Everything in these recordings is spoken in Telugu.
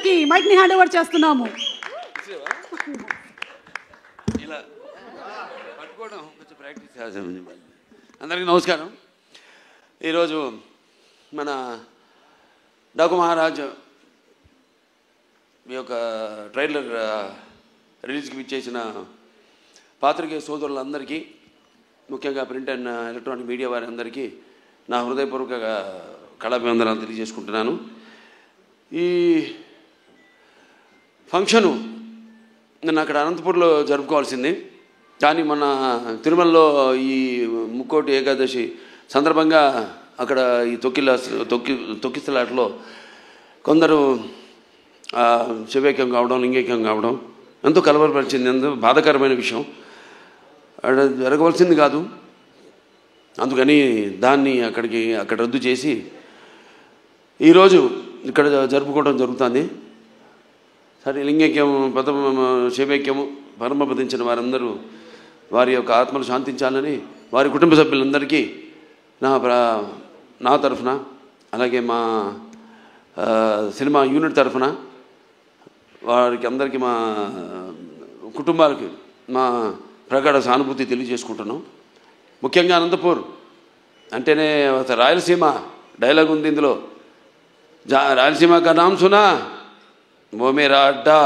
గారికి మైక్ని హ్యాండ్ ఓవర్ చేస్తున్నాము. ఇలా పట్టుకోవడం కొంచెం ప్రాక్టీస్ చేసాము. అందరికీ నమస్కారం. ఈరోజు మన డాకు మహారాజ్ మీ యొక్క ట్రైలర్ రిలీజ్కి ఇచ్చేసిన పాత్రికేయ సోదరులందరికీ, ముఖ్యంగా ప్రింట్ అండ్ ఎలక్ట్రానిక్ మీడియా వారి అందరికీ నా హృదయపూర్వక కళాభివందనాలు తెలియజేసుకుంటున్నాను. ఈ ఫంక్షను నిన్న అక్కడ అనంతపూర్లో జరుపుకోవాల్సింది, కానీ మన తిరుమలలో ఈ ముక్కోటి ఏకాదశి సందర్భంగా అక్కడ ఈ తొక్కిసలాటలో కొందరు శివైక్యం కావడం, లింగైక్యం కావడం ఎంతో కలవరపరిచింది. ఎంతో బాధాకరమైన విషయం. జరగవలసింది కాదు. అందుకని దాన్ని అక్కడ రద్దు చేసి ఈరోజు ఇక్కడ జరుపుకోవడం జరుగుతుంది. సరే, లింగైక్యం శివైక్యము పరమపదించిన వారందరూ వారి యొక్క ఆత్మలు శాంతించాలని వారి కుటుంబ సభ్యులందరికీ నా తరఫున, అలాగే మా సినిమా యూనిట్ తరఫున వారికి అందరికీ, మా కుటుంబాలకి మా ప్రగాఢ సానుభూతి తెలియజేసుకుంటున్నాం. ముఖ్యంగా అనంతపూర్ అంటేనే రాయలసీమ డైలాగ్ ఉంది ఇందులో. రాయలసీమ కా నామ్ సునా ఓ మేరా అడ్డా.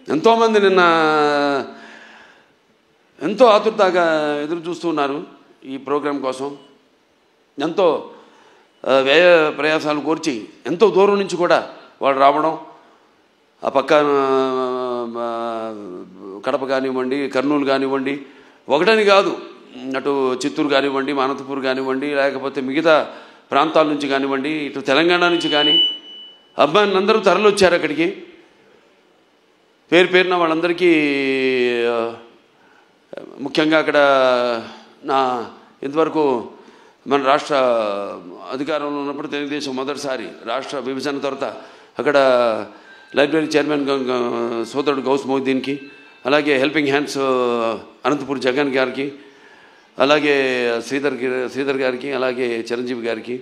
ఎంతోమంది నిన్న ఎంతో ఆతురతగా ఎదురు చూస్తూ ఉన్నారు ఈ ప్రోగ్రాం కోసం. ఎంతో వ్యయ ప్రయాసాలు కోర్చి ఎంతో దూరం నుంచి కూడా వాళ్ళు రావడం, ఆ పక్క కడప కానివ్వండి, కర్నూలు కానివ్వండి, ఒకటని కాదు, అటు చిత్తూరు కానివ్వండి, అనంతపూర్ కానివ్వండి, లేకపోతే మిగతా ప్రాంతాల నుంచి కానివ్వండి, ఇటు తెలంగాణ నుంచి కానీ అబ్బాయిని అందరూ తరలి వచ్చారు అక్కడికి. పేరున వాళ్ళందరికీ ముఖ్యంగా అక్కడ ఇంతవరకు మన రాష్ట్ర అధికారంలో ఉన్నప్పుడు తెలుగుదేశం మొదటిసారి రాష్ట్ర విభజన తర్వాత అక్కడ లైబ్రరీ చైర్మన్ సోదరుడు గౌస్ మొహిద్దీన్కి, అలాగే హెల్పింగ్ హ్యాండ్స్ అనంతపూర్ జగన్ గారికి, అలాగే శ్రీధర్ గారికి, అలాగే చిరంజీవి గారికి,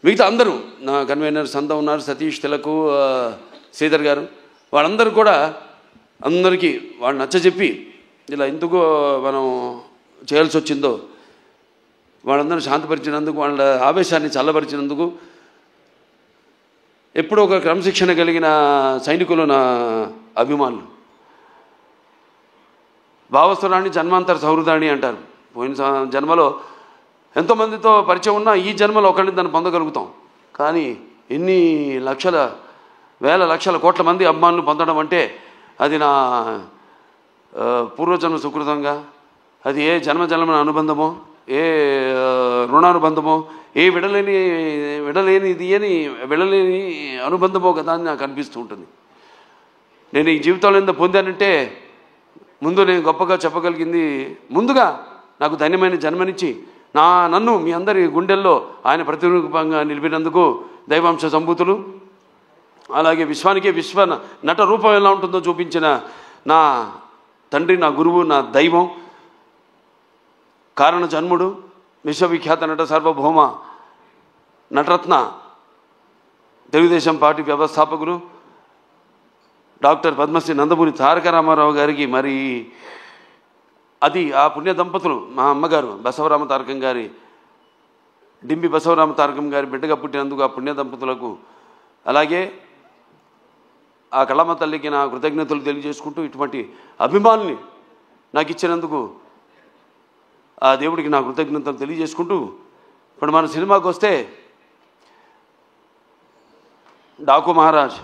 మిగతా అందరూ నా కన్వీనర్స్ అంతా ఉన్నారు, సతీష్ తిలకు, శ్రీధర్ గారు, వాళ్ళందరూ కూడా అందరికీ వాళ్ళు నచ్చజెప్పి ఇలా ఎందుకు మనం చేయాల్సి వచ్చిందో వాళ్ళందరూ శాంతపరిచినందుకు, వాళ్ళ ఆవేశాన్ని చల్లబరిచినందుకు, ఎప్పుడూ ఒక క్రమశిక్షణ కలిగిన సైనికులు నా అభిమానులు. భావస్వరాన్ని జన్మాంతర సౌహృదాన్ని అంటారు. పోయిన జన్మలో ఎంతోమందితో పరిచయం ఉన్నా ఈ జన్మలో ఒకరిని దాన్ని పొందగలుగుతాం. కానీ ఎన్ని లక్షల, వేల లక్షల కోట్ల మంది అభిమానులు పొందడం అంటే అది నా పూర్వజన్మ సుకృతంగా, అది ఏ జన్మజన్మన అనుబంధమో, ఏ రుణానుబంధమో, ఏ విడలేని అనుబంధమో కదా అని నాకు అనిపిస్తూ ఉంటుంది. నేను ఈ జీవితంలో ఎంత పొందానంటే ముందు నేను గొప్పగా చెప్పగలిగింది, ముందుగా నాకు ధన్యమైన జన్మనిచ్చి నన్ను మీ అందరి గుండెల్లో ఆయన ప్రతిరూపంగా నిలిపినందుకు దైవాంశ సంభూతులు, అలాగే విశ్వానికే విశ్వ నట రూపం ఎలా ఉంటుందో చూపించిన నా తండ్రి, నా గురువు, నా దైవం, కారణ జన్ముడు, విశ్వవిఖ్యాత నట సార్వభౌమ నటరత్న, తెలుగుదేశం పార్టీ వ్యవస్థాపకులు డాక్టర్ పద్మశ్రీ నందమూరి తారక రామారావు గారికి, మరి అది ఆ పుణ్య దంపతులు మా అమ్మగారు బసవరామ తారకం గారి, డింబి బసవరామ తారకం గారి బిడ్డగా పుట్టినందుకు ఆ పుణ్య దంపతులకు, అలాగే ఆ కళమ్మ తల్లికి నా కృతజ్ఞతలు తెలియజేసుకుంటూ, ఇటువంటి అభిమానుల్ని నాకు ఇచ్చినందుకు ఆ దేవుడికి నా కృతజ్ఞతలు తెలియజేసుకుంటూ, ఇప్పుడు మన సినిమాకి వస్తే డాకు మహారాజ్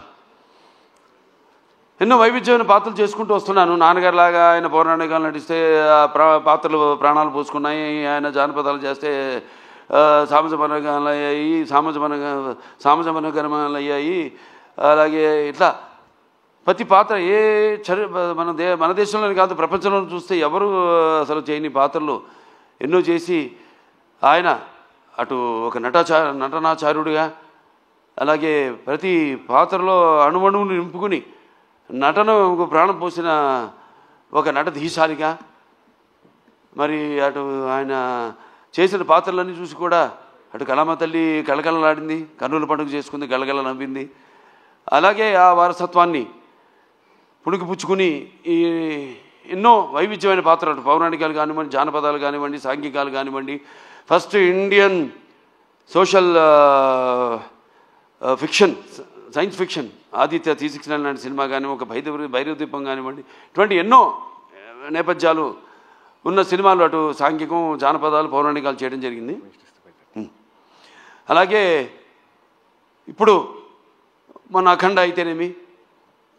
ఎన్నో వైవిధ్యమైన పాత్రలు చేసుకుంటూ వస్తున్నాను. నాన్నగారిలాగా ఆయన పౌరాణికాలు నటిస్తే పాత్రలు ప్రాణాలు పోసుకున్నాయి, ఆయన జానపదాలు చేస్తే సామజమనగరమాలు అయ్యాయి. అలాగే ఇట్లా ప్రతి పాత్ర మన దేశంలోనే కాదు ప్రపంచంలో చూస్తే ఎవరు అసలు చేయని పాత్రలు ఎన్నో చేసి ఆయన అటు ఒక నటనాచార్యుడిగా, అలాగే ప్రతి పాత్రలో అణువణువుని నింపుకుని నటనకు ప్రాణం పోసిన ఒక నటధీశాలిగా, మరి అటు ఆయన చేసిన పాత్రలన్నీ చూసి కూడా అటు కళమ్మ తల్లి కళకళలాడింది, కన్నుల పండుగ చేసుకుంది, గలగల నవ్వింది. అలాగే ఆ వారసత్వాన్ని పుణికిపుచ్చుకుని ఈ ఎన్నో వైవిధ్యమైన పాత్రలు, పౌరాణికాలు కానివ్వండి, జానపదాలు కానివ్వండి, సాంఘికాలు కానివ్వండి, first Indian social fiction, science fiction Aditya 369 లాంటి సినిమా కానీ, ఒక భైరవ దీపం కానివ్వండి, ఇటువంటి ఎన్నో నేపథ్యాలు ఉన్న సినిమాలు అటు సాంఘికం, జానపదాలు, పౌరాణికాలు చేయడం జరిగింది. అలాగే ఇప్పుడు మన అఖండ అయితేనేమి,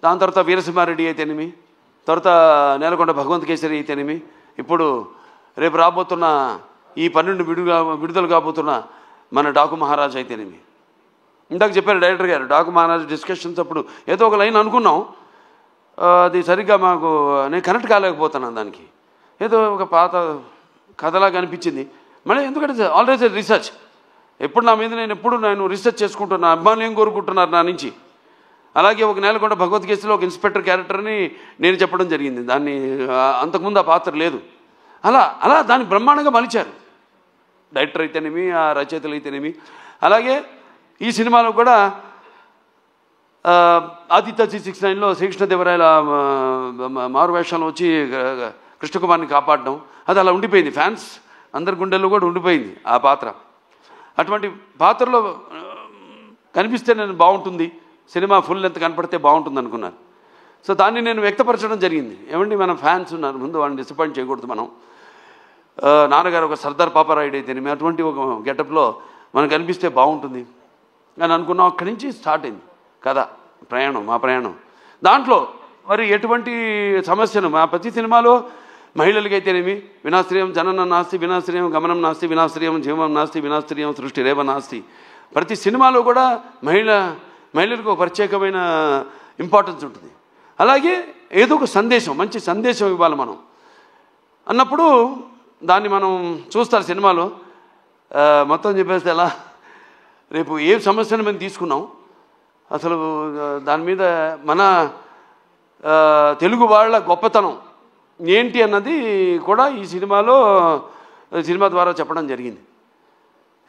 దాని తర్వాత వీరసింహారెడ్డి అయితేనేమి, తర్వాత నేలకొండ భగవంత్ కేసరి అయితేనేమి, ఇప్పుడు రేపు రాబోతున్న ఈ 12 విడుదల కాబోతున్న మన డాకు మహారాజ్ అయితేనేమి. ఇందాక చెప్పారు డైరెక్టర్ గారు, డాకు మహారాజ్ డిస్కషన్స్ అప్పుడు ఏదో ఒక లైన్ అనుకున్నాం, అది సరిగ్గా మాకు నేను కనెక్ట్ కాలేకపోతున్నాను. దానికి ఏదో ఒక పాత కథలాగా అనిపించింది. మళ్ళీ ఎందుకంటే ఆల్వేస్ రీసెర్చ్, ఎప్పుడు నా మీద నేను రీసెర్చ్ చేసుకుంటున్నా, అభిమానులు ఏం కోరుకుంటున్నారు నా నుంచి. అలాగే ఒక నేలకొండ భగవద్గీతలో ఒక ఇన్స్పెక్టర్ క్యారెక్టర్ని నేను చెప్పడం జరిగింది. దాన్ని అంతకుముందు ఆ పాత్ర లేదు. అలా దాన్ని బ్రహ్మాండంగా మలిచారు డైరెక్టర్ అయితేనేమి, ఆ రచయితలు అయితేనేమి. అలాగే ఈ సినిమాలో కూడా ఆదిత్య 369లో శ్రీకృష్ణదేవరాయల మారువేషంలో వచ్చి కృష్ణకుమార్ని కాపాడడం, అది అలా ఉండిపోయింది. ఫ్యాన్స్ అందరి గుండెల్లో కూడా ఉండిపోయింది ఆ పాత్ర. అటువంటి పాత్రలో కనిపిస్తే నేను బాగుంటుంది, సినిమా ఫుల్ లెంత్ కనపడితే బాగుంటుంది అనుకున్నాను. సో దాన్ని నేను వ్యక్తపరచడం జరిగింది. ఏమండి, మన ఫ్యాన్స్ ఉన్నారు, ముందు వాళ్ళని డిసప్పాయింట్ చేయకూడదు. మనం నాన్నగారు ఒక సర్దార్ పాపారాయుడు అయితేనేమి అటువంటి ఒక గెటప్లో మనకు కనిపిస్తే బాగుంటుంది అని అనుకున్నాం. అక్కడి నుంచి స్టార్ట్ అయింది కదా ప్రయాణం, మా ప్రయాణం. దాంట్లో మరి ఎటువంటి సమస్యను మా ప్రతి సినిమాలో మహిళలకైతేనేమి వినాశ్రయం జననం నాస్తి, వినాశ్రయం గమనం నాస్తి, వినాశ్రయం జీవం నాస్తి, వినాశ్రయం సృష్టి రేవ నాస్తి. ప్రతి సినిమాలో కూడా మహిళలకు ఒక ప్రత్యేకమైన ఇంపార్టెన్స్ ఉంటుంది. అలాగే ఏదో ఒక సందేశం, మంచి సందేశం ఇవ్వాలి మనం అన్నప్పుడు దాన్ని మనం చూస్తారు సినిమాలో. మొత్తం చెప్పేస్తే ఎలా, రేపు ఏ సమస్యను మేము తీసుకున్నాం, అసలు దాని మీద మన తెలుగు వాళ్ళ గొప్పతనం ఏంటి అన్నది కూడా ఈ సినిమా ద్వారా చెప్పడం జరిగింది.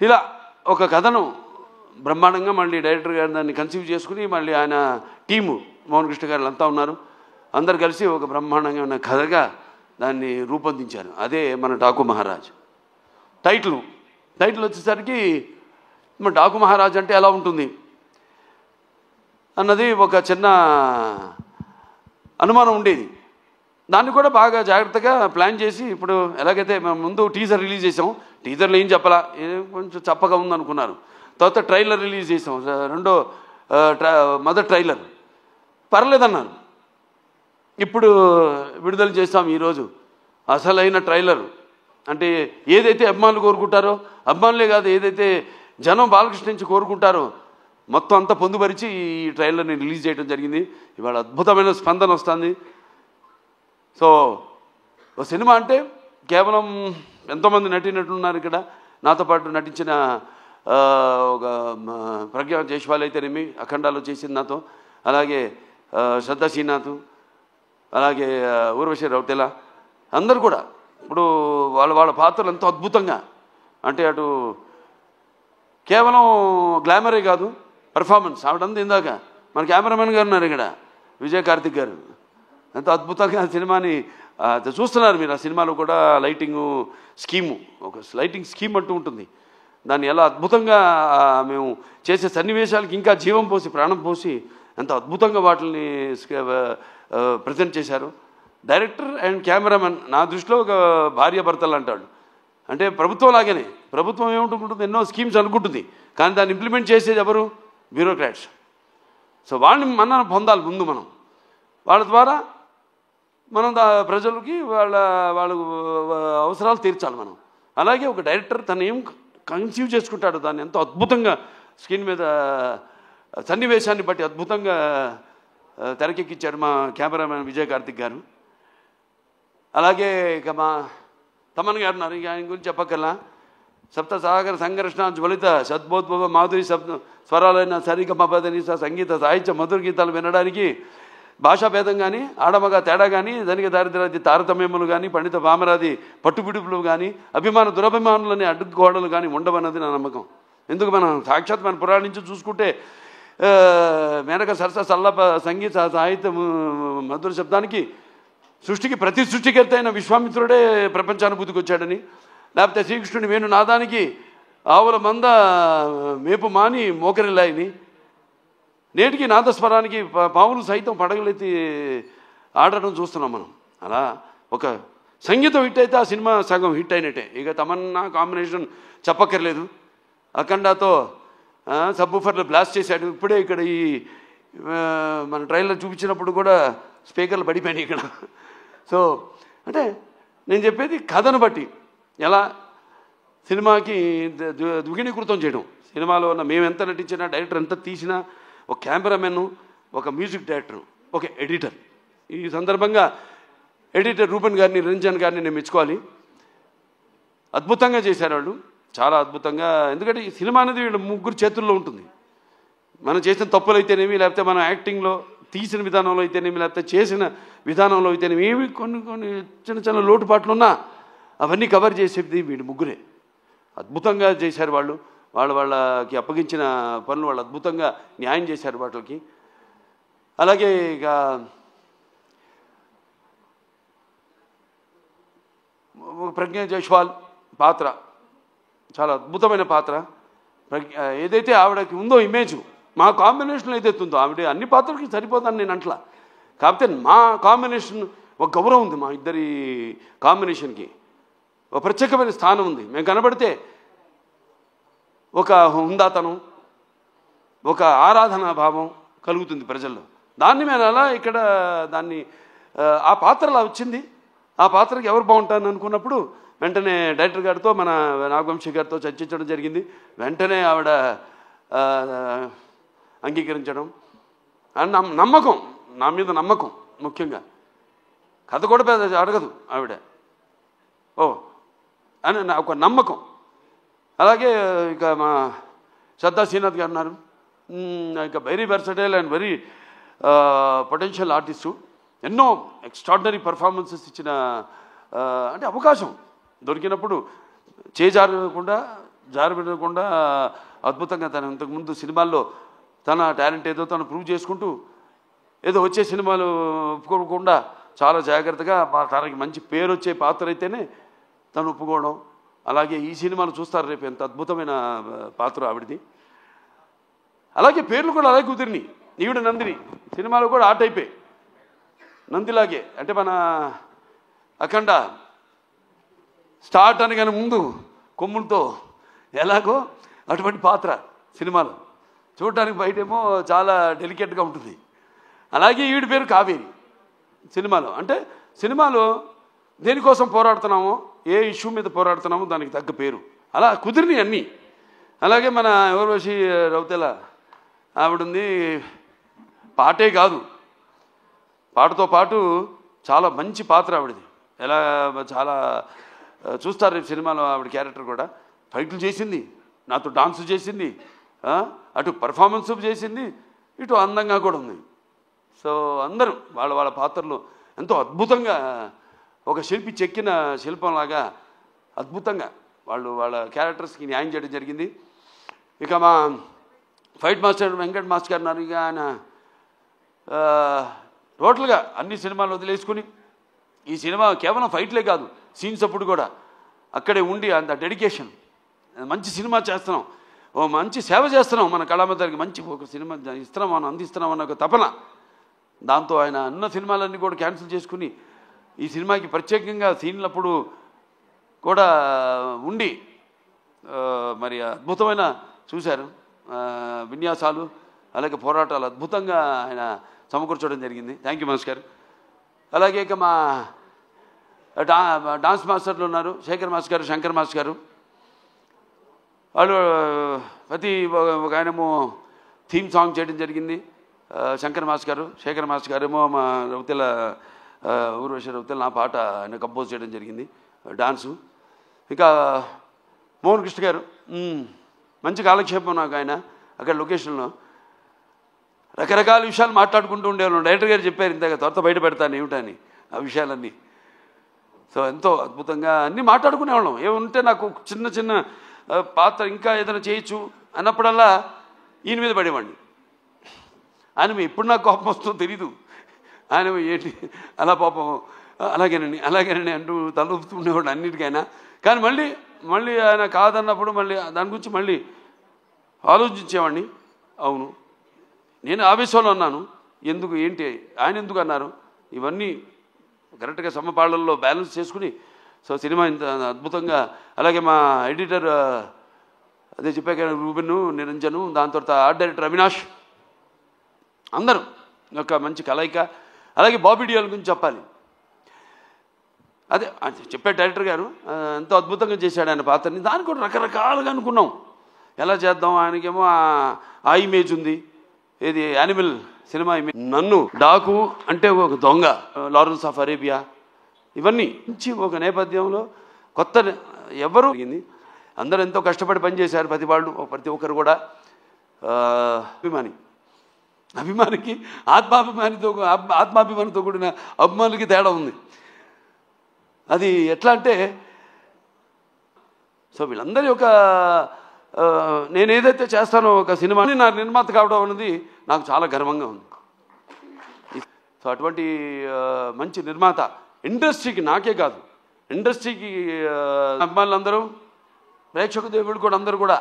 ఇలా ఒక కథను బ్రహ్మాండంగా మళ్ళీ డైరెక్టర్ గారు దాన్ని కన్సీవ్ చేసుకుని, మళ్ళీ ఆయన టీము మోహన్ కృష్ణ గారు అంతా ఉన్నారు, అందరు కలిసి ఒక బ్రహ్మాండంగా ఉన్న కథగా దాన్ని రూపొందించారు. అదే మన డాకు మహారాజ్. టైటిల్ వచ్చేసరికి మన డాకు మహారాజ్ అంటే ఎలా ఉంటుంది అన్నది ఒక చిన్న అనుమానం ఉండేది. దాన్ని కూడా బాగా జాగ్రత్తగా ప్లాన్ చేసి, ఇప్పుడు ఎలాగైతే మేము ముందు టీజర్ రిలీజ్ చేసాం, టీజర్లో ఏం చెప్పాలా, కొంచెం చప్పగా ఉందనుకున్నారు. తర్వాత ట్రైలర్ రిలీజ్ చేసాం, మొదటి ట్రైలర్ పర్లేదన్నారు. ఇప్పుడు విడుదల చేస్తాం ఈరోజు అసలైన ట్రైలర్. అంటే ఏదైతే అభిమానులు కోరుకుంటారో, అభిమానులే కాదు ఏదైతే జనం బాలకృష్ణ నుంచి కోరుకుంటారో మొత్తం అంతా పొందుపరిచి ఈ ట్రైలర్ని రిలీజ్ చేయడం జరిగింది. ఇవాళ అద్భుతమైన స్పందన వస్తుంది. సో ఒక సినిమా అంటే కేవలం ఎంతోమంది నటీనటులున్నారు ఇక్కడ. నాతో పాటు నటించిన ఒక ప్రజ్ఞా జైస్వాల్ అయితేనేమి అఖండాలో చేసింది నాతో, అలాగే శ్రద్ధా శ్రీనాథ్, అలాగే ఊర్వశి రౌతెల, అందరు కూడా ఇప్పుడు వాళ్ళ పాత్రలు ఎంతో అద్భుతంగా, అంటే అటు కేవలం గ్లామరే కాదు పర్ఫార్మెన్స్. ఆవిడంతా ఇందాక మన కెమెరామెన్ గారు ఉన్నారు ఇక్కడ, విజయ్ కార్తిక్ గారు, ఎంతో అద్భుతంగా సినిమాని చూస్తున్నారు మీరు. ఆ సినిమాలో కూడా లైటింగు స్కీము, ఒక లైటింగ్ స్కీమ్ అంటూ ఉంటుంది. దాన్ని ఎలా అద్భుతంగా మేము చేసే సన్నివేశాలకి ఇంకా జీవం పోసి, ప్రాణం పోసి ఎంత అద్భుతంగా వాటిని ప్రజెంట్ చేశారు డైరెక్టర్ అండ్ కెమెరామెన్. నా దృష్టిలో ఒక భార్యాభర్తలు అంటాడు. అంటే ప్రభుత్వం లాగానే, ప్రభుత్వం ఏముంటుంది, ఎన్నో స్కీమ్స్ అనుకుంటుంది, కానీ దాన్ని ఇంప్లిమెంట్ చేసేది ఎవరు? బ్యూరోక్రాట్స్. సో వాళ్ళని మనం పొందాలి ముందు, మనం వాళ్ళ ద్వారా మనం ప్రజలకి వాళ్ళ అవసరాలు తీర్చాలి మనం. అలాగే ఒక డైరెక్టర్ తను ఏం కన్సీవ్ చేసుకుంటాడు దాన్ని ఎంతో అద్భుతంగా స్క్రీన్ మీద సన్నివేశాన్ని బట్టి అద్భుతంగా తెరకెక్కించాడు మా కెమెరామెన్ విజయ్ కార్తిక్ గారు. అలాగే ఇక మా తమన్ గారు ఉన్నారు, ఇక ఆయన గురించి చెప్పక్కర్లా. సప్త సాగర సంఘర్షణ జ్వలిత సద్బోద్భవ మాధురి స్వరాలైన సరిగమపదని సంగీత సాహిత్య మధుర గీతాలు వినడానికి భాషా భేదం కానీ, ఆడమగ తేడా కానీ, ధనిక దారిద్ర్యాది తారతమ్యములు కానీ, పండిత పామరాది పట్టుబిడుపులు కానీ, అభిమాన దురభిమానులని అడ్డుగోడలు కానీ ఉండవన్నది నా నమ్మకం. ఎందుకు మనం సాక్షాత్ మన పురాణం నుంచి చూసుకుంటే మేనక సరస సల్లప సంగీత సాహిత్య మధుర శబ్దానికి సృష్టికి ప్రతి సృష్టికర్త అయిన విశ్వామిత్రుడే ప్రపంచానుభూతికి వచ్చాడని, లేకపోతే శ్రీకృష్ణుని వేణు నాదానికి ఆవుల మంద మేపు మాని మోకరిల్లాయని, నేటికి నాదస్వరానికి పావులు సైతం పడగలెత్తి ఆడడం చూస్తున్నాం మనం. అలా ఒక సంగీతం హిట్ అయితే ఆ సినిమా సగం హిట్ అయినట్టే. ఇక తమన్నా కాంబినేషన్ చెప్పక్కర్లేదు, అఖండాతో సబ్బూఫర్లు బ్లాస్ట్ చేశాడు. ఇప్పుడే ఇక్కడ ఈ మన ట్రైలర్ చూపించినప్పుడు కూడా స్పీకర్లు పడిపోయినాయి ఇక్కడ. సో అంటే నేను చెప్పేది కథను బట్టి ఎలా సినిమాకి ద్విగుణీకృతం చేయడం. సినిమాలో ఉన్న మేము ఎంత నటించినా, డైరెక్టర్ ఎంత తీసినా, ఒక కెమెరామెన్, ఒక మ్యూజిక్ డైరెక్టర్, ఒక ఎడిటర్. ఈ సందర్భంగా ఎడిటర్ రూపన్ గారిని, రంజన్ గారిని నేను మెచ్చుకోవాలి. అద్భుతంగా చేశారు వాళ్ళు, చాలా అద్భుతంగా. ఎందుకంటే ఈ సినిమా అనేది వీళ్ళ ముగ్గురు చేతుల్లో ఉంటుంది. మనం చేసిన తప్పులు అయితేనేమి, లేకపోతే మనం యాక్టింగ్లో తీసిన విధానంలో అయితేనేమి, లేకపోతే చేసిన విధానంలో అయితేనేమి, ఏమి కొన్ని కొన్ని చిన్న చిన్న లోటుపాట్లు ఉన్నా అవన్నీ కవర్ చేసేది వీళ్ళు ముగ్గురే. అద్భుతంగా చేశారు వాళ్ళు. వాళ్ళకి అప్పగించిన పనులు వాళ్ళు అద్భుతంగా న్యాయం చేశారు వాటికి. అలాగే ఇక ప్రజ్ఞా జైస్వాల్ పాత్ర చాలా అద్భుతమైన పాత్ర. ఏదైతే ఆవిడకి ఉందో ఇమేజ్, మా కాంబినేషన్లో ఏదైతే ఉందో, ఆవిడ అన్ని పాత్రలకి సరిపోతాను నేను అంట్లా. కాకపోతే మా కాంబినేషన్ ఒక గౌరవం ఉంది, మా ఇద్దరి కాంబినేషన్కి ఒక ప్రత్యేకమైన స్థానం ఉంది. మేము కనబడితే ఒక హుందాతనం, ఒక ఆరాధనా భావం కలుగుతుంది ప్రజల్లో. దాన్ని మేము అలా ఇక్కడ దాన్ని ఆ పాత్ర అలా వచ్చింది. ఆ పాత్రకి ఎవరు బాగుంటారని అనుకున్నప్పుడు వెంటనే డైరెక్టర్ గారితో, మన నాగవంశీ గారితో చర్చించడం జరిగింది. వెంటనే ఆవిడ అంగీకరించడం, నమ్మకం, నా మీద నమ్మకం. ముఖ్యంగా కథ కూడా పెద్ద అడగదు ఆవిడ, ఓ అని నా ఒక నమ్మకం. అలాగే ఇక మా శ్రద్ధా శ్రీనాథ్ గారు ఉన్నారు. ఇక very versatile and very potential artist. ఎన్నో ఎక్స్ట్రాడినరీ పర్ఫార్మెన్సెస్ ఇచ్చిన, అంటే అవకాశం దొరికినప్పుడు జారబెట్టకుండా అద్భుతంగా తను ఇంతకుముందు సినిమాల్లో తన టాలెంట్ ఏదో తను ప్రూవ్ చేసుకుంటూ, ఏదో వచ్చే సినిమాలు ఒప్పుకోకుండా చాలా జాగ్రత్తగా తనకి మంచి పేరు వచ్చే పాత్ర అయితేనే తను ఒప్పుకోవడం. అలాగే ఈ సినిమాలు చూస్తారు రేపు, ఎంత అద్భుతమైన పాత్ర ఆవిడది. అలాగే పేర్లు కూడా అలాగే కుదిరినాయి. ఈవిడ నందిని సినిమాలో కూడా ఆ టైపే, నందిలాగే. అంటే మన అఖండ స్టార్ట్ అని కానీ ముందు కొమ్ములతో ఎలాగో అటువంటి పాత్ర సినిమాలో చూడటానికి బయటేమో చాలా డెలికేట్గా ఉంటుంది. అలాగే ఈవిడ పేరు కావేరి సినిమాలో. అంటే సినిమాలో దేనికోసం పోరాడుతున్నామో, ఏ ఇష్యూ మీద పోరాడుతున్నామో దానికి తగ్గ పేరు అలా కుదిరినాయి అన్నీ. అలాగే మన ఊర్వశి రౌతెల ఆవిడుంది. పాటే కాదు, పాటతో పాటు చాలా మంచి పాత్ర ఆవిడది. ఎలా చాలా చూస్తారు రేపు సినిమాలో ఆవిడ క్యారెక్టర్ కూడా. ఫైట్లు చేసింది, నాతో డాన్స్ చేసింది, అటు పర్ఫార్మెన్స్ చేసింది, ఇటు అందంగా కూడా ఉంది. సో అందరూ వాళ్ళ పాత్రలు ఎంతో అద్భుతంగా, ఒక శిల్పి చెక్కిన శిల్పంలాగా అద్భుతంగా వాళ్ళ క్యారెక్టర్స్కి న్యాయం చేయడం జరిగింది. ఇక మా ఫైట్ మాస్టర్ వెంకట్ మాస్టర్ గారు ఉన్నారు. ఇక ఆయన టోటల్గా అన్ని సినిమాలు వదిలేసుకుని ఈ సినిమా కేవలం ఫైట్లే కాదు, సీన్స్ అప్పుడు కూడా అక్కడే ఉండి అంత డెడికేషన్, మంచి సినిమా చేస్తున్నాం, ఓ మంచి సేవ చేస్తున్నాం మన కళామందరికి, మంచి ఒక సినిమా ఇస్తున్నాం, మనం అందిస్తున్నాం అన్న ఒక తపన. దాంతో ఆయన అన్న సినిమాలన్నీ కూడా క్యాన్సిల్ చేసుకుని ఈ సినిమాకి ప్రత్యేకంగా సీన్లప్పుడు కూడా ఉండి మరి అద్భుతమైన చూశారు విన్యాసాలు, అలాగే పోరాటాలు అద్భుతంగా ఆయన సమకూర్చడం జరిగింది. థ్యాంక్ యూ మాస్టర్ గారు. అలాగే ఇక మా డాన్స్ మాస్టర్లు ఉన్నారు, శేఖర్ మాస్టర్ గారు, శంకర్ మాస్టర్ గారు. వాళ్ళు ప్రతి ఒక ఆయనేమో థీమ్ సాంగ్ చేయడం జరిగింది, శంకర్ మాస్టర్ గారు. శేఖర్ మాస్టర్ గారేమో మా రౌతెల ఊర్వశి రౌతెల నా పాట ఆయన కంపోజ్ చేయడం జరిగింది, డాన్సు. ఇంకా మోహన్ కృష్ణ గారు మంచి కాలక్షేపం నాకు. ఆయన అక్కడ లొకేషన్లో రకరకాల విషయాలు మాట్లాడుకుంటూ ఉండేవాళ్ళం. డైరెక్టర్ గారు చెప్పారు ఇందాక, త్వరత బయట పెడతాను ఏమిటని ఆ విషయాలన్నీ. సో ఎంతో అద్భుతంగా అన్నీ మాట్లాడుకునేవాళ్ళం. ఏముంటే నాకు చిన్న చిన్న పాత్ర ఇంకా ఏదైనా చేయొచ్చు అన్నప్పుడల్లా ఈయన మీద పడేవాడిని. ఆయన ఎప్పుడు నాకు కోపం వస్తుందో తెలీదు. ఆయన ఏంటి అలా పాపం అలాగేనండి అంటూ తలూపుతూ ఉండేవాడు అన్నిటికైనా. కానీ మళ్ళీ ఆయన కాదన్నప్పుడు మళ్ళీ దాని గురించి మళ్ళీ ఆలోచించేవాడిని. అవును, నేను ఆవేశంలో అన్నాను, ఎందుకు ఏంటి ఆయన ఎందుకు అన్నారు, ఇవన్నీ కరెక్ట్గా సమపాళ్ళల్లో బ్యాలెన్స్ చేసుకుని సో సినిమా ఇంత అద్భుతంగా. అలాగే మా ఎడిటర్ అదే చెప్పాక రూబెన్, నిరంజను, దాని తర్వాత ఆర్ట్ డైరెక్టర్ అవినాష్, అందరూ ఒక మంచి కలయిక. అలాగే బాబీ డియోల్ గురించి చెప్పాలి. అదే చెప్పే డైరెక్టర్ గారు ఎంతో అద్భుతంగా చేశాడు ఆయన పాత్రని. దానికి కూడా రకరకాలుగా అనుకున్నాం ఎలా చేద్దాం. ఆయనకేమో ఆ ఇమేజ్ ఉంది, ఏది యానిమల్ సినిమా ఇమేజ్. నన్ను డాకు అంటే ఒక దొంగ, లారెన్స్ ఆఫ్ అరేబియా, ఇవన్నీ మంచి ఒక నేపథ్యంలో కొత్త ఎవరు అందరూ ఎంతో కష్టపడి పనిచేశారు ప్రతి ఒక్కరు కూడా. అభిమానికి ఆత్మాభిమానితో కూడిన అభిమానులకి తేడా ఉంది. అది ఎట్లా అంటే సో వీళ్ళందరి యొక్క నేను ఏదైతే చేస్తానో ఒక సినిమాని నా నిర్మాత కావడం అనేది నాకు చాలా గర్వంగా ఉంది. సో అటువంటి మంచి నిర్మాత ఇండస్ట్రీకి, నాకే కాదు ఇండస్ట్రీకి అభిమానులందరూ, ప్రేక్షక దేవుళ్ళు కూడా అందరూ కూడా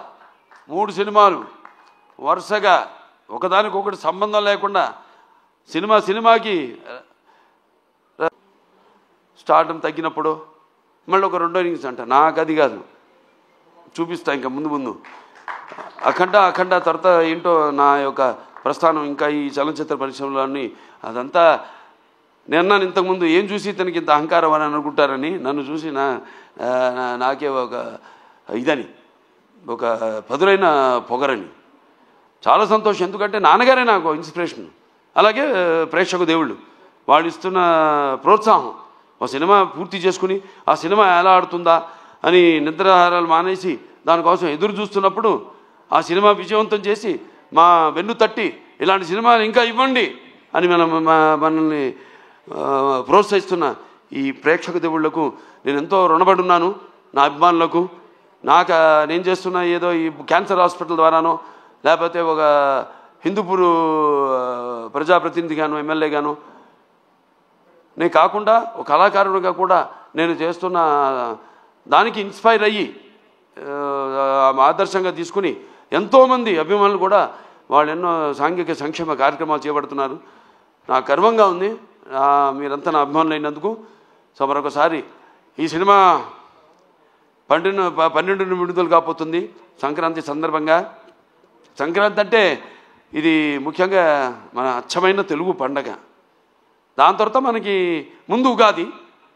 3 సినిమాలు వరుసగా ఒకదానికొకటి సంబంధం లేకుండా సినిమాకి స్టార్టం తగ్గినప్పుడు మళ్ళీ ఒక 2వ ఇన్నింగ్స్ అంట. నాకు అది కాదు, చూపిస్తా ఇంకా ముందు అఖండ తర్వాత ఏంటో నా యొక్క ప్రస్థానం ఇంకా ఈ చలనచిత్ర పరిశ్రమలోని అదంతా. నేను ఇంతకుముందు ఏం చూసి తనకి ఇంత అహంకారం అని అనుకుంటారని, నన్ను చూసి నాకే ఒక ఇదని, ఒక పదురైన పొగరని. చాలా సంతోషం, ఎందుకంటే నాన్నగారే నాకు ఇన్స్పిరేషన్. అలాగే ప్రేక్షక దేవుళ్ళు వాళ్ళు ఇస్తున్న ప్రోత్సాహం. ఒక సినిమా పూర్తి చేసుకుని ఆ సినిమా ఎలా ఆడుతుందా అని నిద్రాహారాలు మానేసి దానికోసం ఎదురు చూస్తున్నప్పుడు ఆ సినిమా విజయవంతం చేసి మా వెన్ను తట్టి ఇలాంటి సినిమాలు ఇంకా ఇవ్వండి అని మనల్ని ప్రోత్సహిస్తున్న ఈ ప్రేక్షక దేవుళ్లకు నేను ఎంతో రుణపడి ఉన్నాను. నా అభిమానులకు, నేను చేస్తున్న ఏదో ఈ క్యాన్సర్ హాస్పిటల్ ద్వారానో లేకపోతే ఒక హిందూపూర్ ప్రజాప్రతినిధిగాను ఎమ్మెల్యేగాను నేను కాకుండా ఒక కళాకారుడిగా కూడా నేను చేస్తున్న దానికి ఇన్స్పైర్ అయ్యి ఆదర్శంగా తీసుకుని ఎంతోమంది అభిమానులు కూడా వాళ్ళు ఎన్నో సాంఘిక సంక్షేమ కార్యక్రమాలు చేపడుతున్నారు. నాకు గర్వంగా ఉంది మీరంతా నా అభిమానులు అయినందుకు. సో మరొకసారి ఈ సినిమా 12 విడుదల కాబోతుంది సంక్రాంతి సందర్భంగా. సంక్రాంతి అంటే ఇది ముఖ్యంగా మన అచ్చమైన తెలుగు పండగ. దాని తర్వాత మనకి ముందు ఉగాది,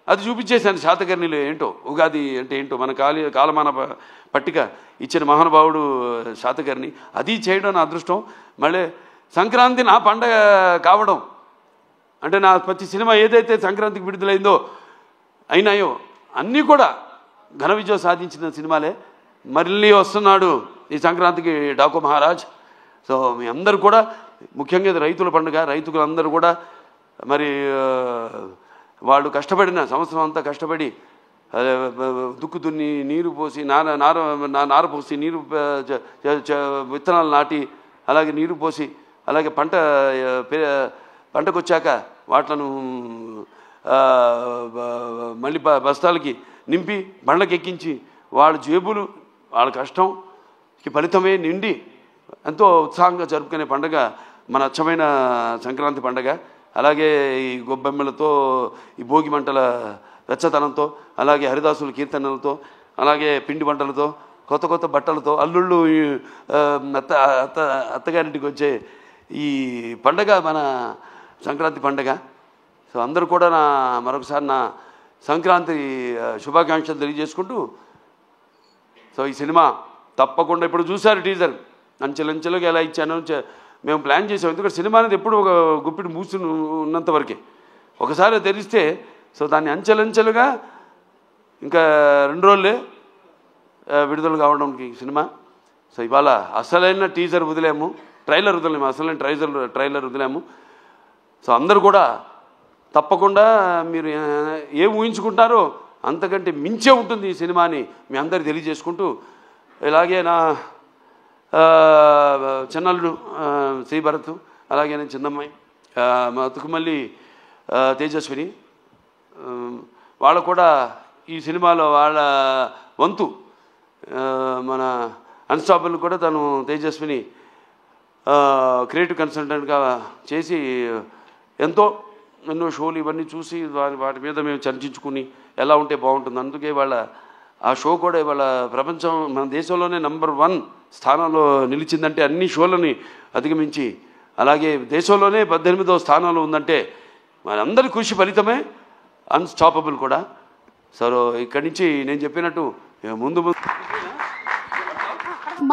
అది చూపించేశాను శాతకర్ణిలో ఏంటో ఉగాది అంటే ఏంటో మన కాలమాన పట్టిక ఇచ్చిన మహానుభావుడు శాతకర్ణి. అది చేయడం నా అదృష్టం. మళ్ళీ సంక్రాంతి నా పండగ కావడం అంటే నా ప్రతి సినిమా ఏదైతే సంక్రాంతికి విడుదలైందో అయినాయో అన్నీ కూడా ఘన విజయం సాధించిన సినిమాలే. మళ్ళీ వస్తున్నాడు ఈ సంక్రాంతికి డాకు మహారాజ్. సో మీ అందరూ కూడా, ముఖ్యంగా ఇది రైతుల పండుగ, రైతులందరూ కూడా మరి వాళ్ళు కష్టపడిన సంవత్సరం అంతా కష్టపడి దుక్కు దున్ని నీరు పోసి నార పోసి నీరు విత్తనాలు నాటి అలాగే నీరు పోసి అలాగే పంటకు వచ్చాక వాటిలను మళ్ళీ బస్తాలకి నింపి బండ్లకి ఎక్కించి వాళ్ళ జేబులు వాళ్ళ కష్టంకి ఫలితమే నిండి ఎంతో ఉత్సాహంగా జరుపుకునే పండుగ మన అచ్చమైన సంక్రాంతి పండుగ. అలాగే ఈ గొబ్బెమ్మలతో, ఈ భోగి మంటల వెచ్చతనంతో, అలాగే హరిదాసుల కీర్తనలతో, అలాగే పిండి వంటలతో, కొత్త బట్టలతో, అల్లుళ్ళు అత్తగారింటికి వచ్చే ఈ పండగ మన సంక్రాంతి పండగ. సో అందరూ కూడా మరొకసారి నా సంక్రాంతి శుభాకాంక్షలు తెలియజేసుకుంటూ, సో ఈ సినిమా తప్పకుండా ఇప్పుడు చూశారు టీజర్, అంచెలంచెలుగా ఎలా ఇచ్చాను మేము ప్లాన్ చేసాం. ఎందుకంటే సినిమా అనేది ఎప్పుడు ఒక గుప్పిడి మూసి ఉన్నంత వరకే, ఒకసారి తెరిస్తే సో దాన్ని అంచెలంచెలుగా ఇంకా 2 రోజులే విడుదల కావడానికి సినిమా. సో ఇవాళ అసలైన టీజర్ వదిలేము, ట్రైలర్ వదిలేము, అసలైన ట్రైలర్ వదిలేము. సో అందరూ కూడా తప్పకుండా మీరు ఏం ఊహించుకుంటారో అంతకంటే మించే ఉంటుంది ఈ సినిమాని మీ అందరికీ తెలియజేసుకుంటూ, ఇలాగే నా చిన్నల్లుడు శ్రీభరత్ అలాగే చిన్నమ్మాయి మా తుకుమల్లి తేజస్విని వాళ్ళు కూడా ఈ సినిమాలో వాళ్ళ వంతు మన అన్స్టాపబుల్ కూడా తను తేజస్విని క్రియేటివ్ కన్సల్టెంట్గా చేసి ఎన్నో షోలు ఇవన్నీ చూసి వాటి మీద మేము చర్చించుకుని ఎలా ఉంటే బాగుంటుంది. అందుకే వాళ్ళ ఆ షో కూడా ఇవాళ ప్రపంచం మన దేశంలోనే నంబర్ 1 స్థానంలో నిలిచిందంటే అన్ని షోలని అధిగమించి, అలాగే దేశంలోనే 18వ స్థానంలో ఉందంటే మనందరి కృషి ఫలితమే అన్స్టాపబుల్ కూడా. సో ఇక్కడి నుంచి నేను చెప్పినట్టు ముందు